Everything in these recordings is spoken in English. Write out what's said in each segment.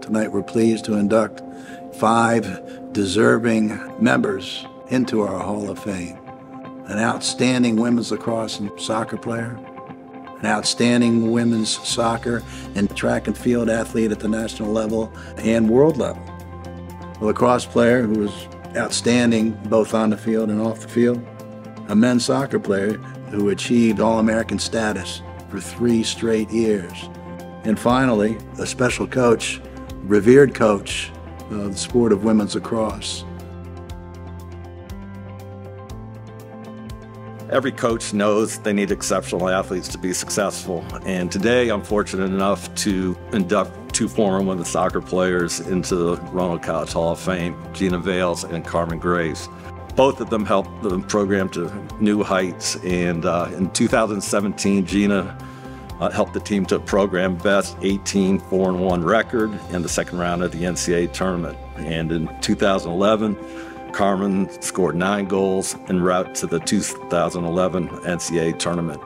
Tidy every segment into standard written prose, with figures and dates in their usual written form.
Tonight we're pleased to induct 5 deserving members into our Hall of Fame. An outstanding women's lacrosse and soccer player, an outstanding women's soccer and track and field athlete at the national level and world level. A lacrosse player who was outstanding both on the field and off the field. A men's soccer player who achieved All-American status for 3 straight years. And finally, a special coach, revered coach of the sport of women's lacrosse. Every coach knows they need exceptional athletes to be successful, and today I'm fortunate enough to induct 2 former women's soccer players into the Roanoke College Hall of Fame, Gina Vales and Carmen Graves. Both of them helped the program to new heights, and in 2017, Gina helped the team to a program best 18-4-1 record in the second round of the NCAA tournament. And in 2011, Carmen scored 9 goals en route to the 2011 NCAA tournament.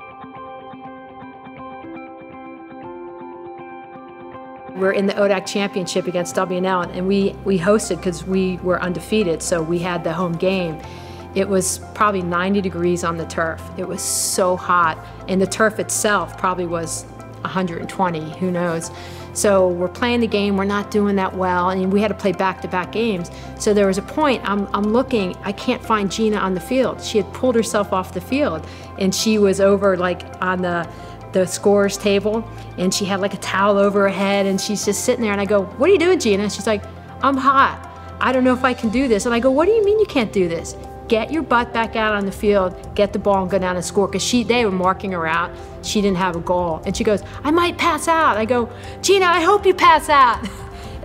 We're in the ODAC championship against W&L, and we hosted because we were undefeated, so we had the home game. It was probably 90 degrees on the turf. It was so hot, and the turf itself probably was 120, who knows. So we're playing the game, we're not doing that well, and we had to play back-to-back games. So there was a point, I'm looking, I can't find Gina on the field. She had pulled herself off the field, and she was over like on the scorer's table, and she had like a towel over her head, and she's just sitting there, and I go, "What are you doing, Gina?" She's like, "I'm hot. I don't know if I can do this." And I go, "What do you mean you can't do this? Get your butt back out on the field, get the ball and go down and score," because they were marking her out. She didn't have a goal. And she goes, "I might pass out." I go, "Gina, I hope you pass out."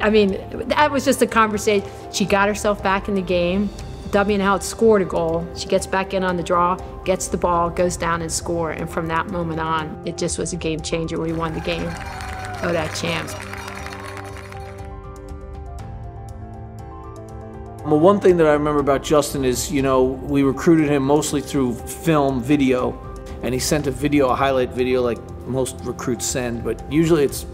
I mean, that was just a conversation. She got herself back in the game. W&L had scored a goal. She gets back in on the draw, gets the ball, goes down and score. And from that moment on, it just was a game changer. We won the game. ODAC champs. Well, one thing that I remember about Justin is, we recruited him mostly through film, video, and he sent a highlight video like most recruits send, but usually it's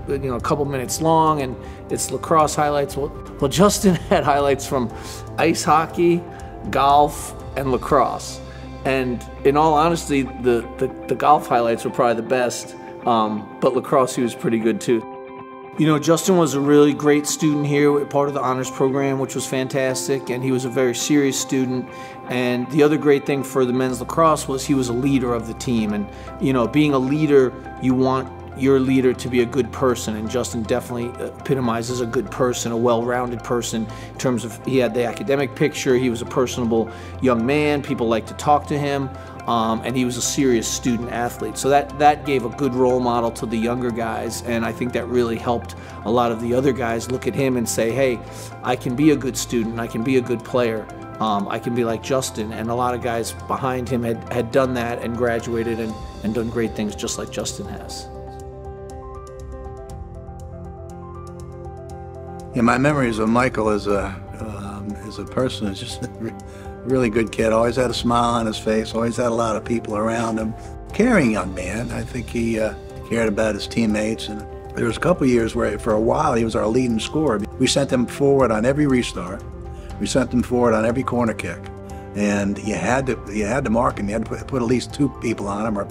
a couple minutes long and it's lacrosse highlights. Well, Justin had highlights from ice hockey, golf, and lacrosse. And in all honesty, the golf highlights were probably the best, but lacrosse, he was pretty good too. Justin was a really great student here, part of the honors program, which was fantastic, and he was a very serious student. And the other great thing for the men's lacrosse was he was a leader of the team. And, being a leader, you want your leader to be a good person, and Justin definitely epitomizes a good person, a well-rounded person in terms of he had the academic picture, he was a personable young man, people liked to talk to him, and he was a serious student athlete. So that gave a good role model to the younger guys, and I think that really helped a lot of the other guys look at him and say, hey, I can be a good student, I can be a good player, I can be like Justin. And a lot of guys behind him had done that and graduated and done great things just like Justin has. Yeah, my memories of Michael as a person is just a really good kid. Always had a smile on his face. Always had a lot of people around him. Caring young man. I think he cared about his teammates. And there was a couple years where, for a while, he was our leading scorer. We sent him forward on every restart. We sent him forward on every corner kick. And you had to mark him. You had to put at least 2 people on him, or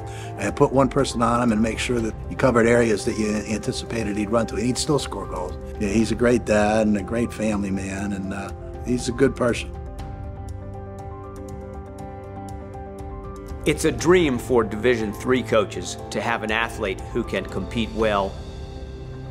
put 1 person on him, and make sure that you covered areas that you anticipated he'd run to. And he'd still score goals. Yeah, he's a great dad and a great family man, and he's a good person. It's a dream for Division III coaches to have an athlete who can compete well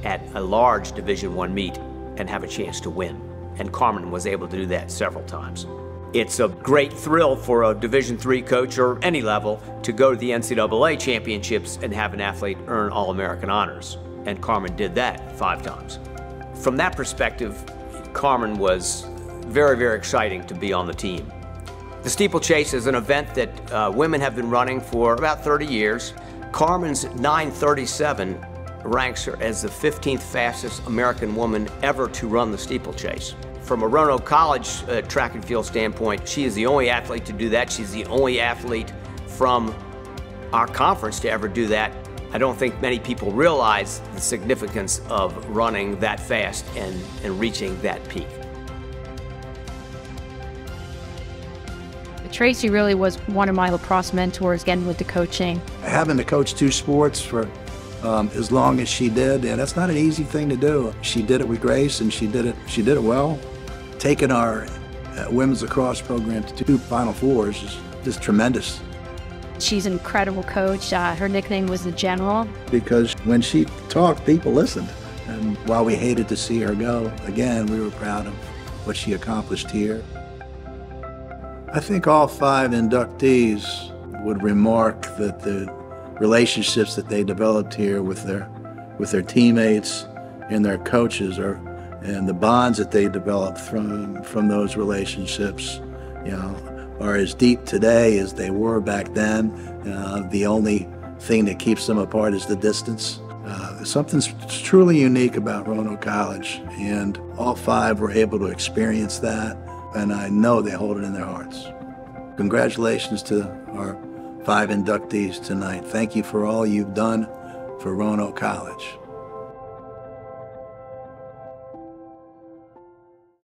at a large Division I meet and have a chance to win. And Carmen was able to do that several times. It's a great thrill for a Division III coach or any level to go to the NCAA championships and have an athlete earn All-American honors. And Carmen did that 5 times. From that perspective, Carmen was very, very exciting to be on the team. The steeplechase is an event that women have been running for about 30 years. Carmen's 9:37 ranks her as the 15th fastest American woman ever to run the steeplechase. From a Roanoke College track and field standpoint, she is the only athlete to do that. She's the only athlete from our conference to ever do that. I don't think many people realize the significance of running that fast and reaching that peak. Tracy really was one of my lacrosse mentors, getting with the coaching. Having to coach 2 sports for as long as she did, and that's not an easy thing to do. She did it with grace, and she did it well. Taking our women's lacrosse program to 2 Final Fours is just tremendous. She's an incredible coach. Her nickname was the General. Because when she talked, people listened. And while we hated to see her go, again, we were proud of what she accomplished here. I think all 5 inductees would remark that the relationships that they developed here with their teammates and their coaches and the bonds that they developed from those relationships, are as deep today as they were back then. The only thing that keeps them apart is the distance. Something's truly unique about Roanoke College, and all 5 were able to experience that, and I know they hold it in their hearts. Congratulations to our 5 inductees tonight. Thank you for all you've done for Roanoke College.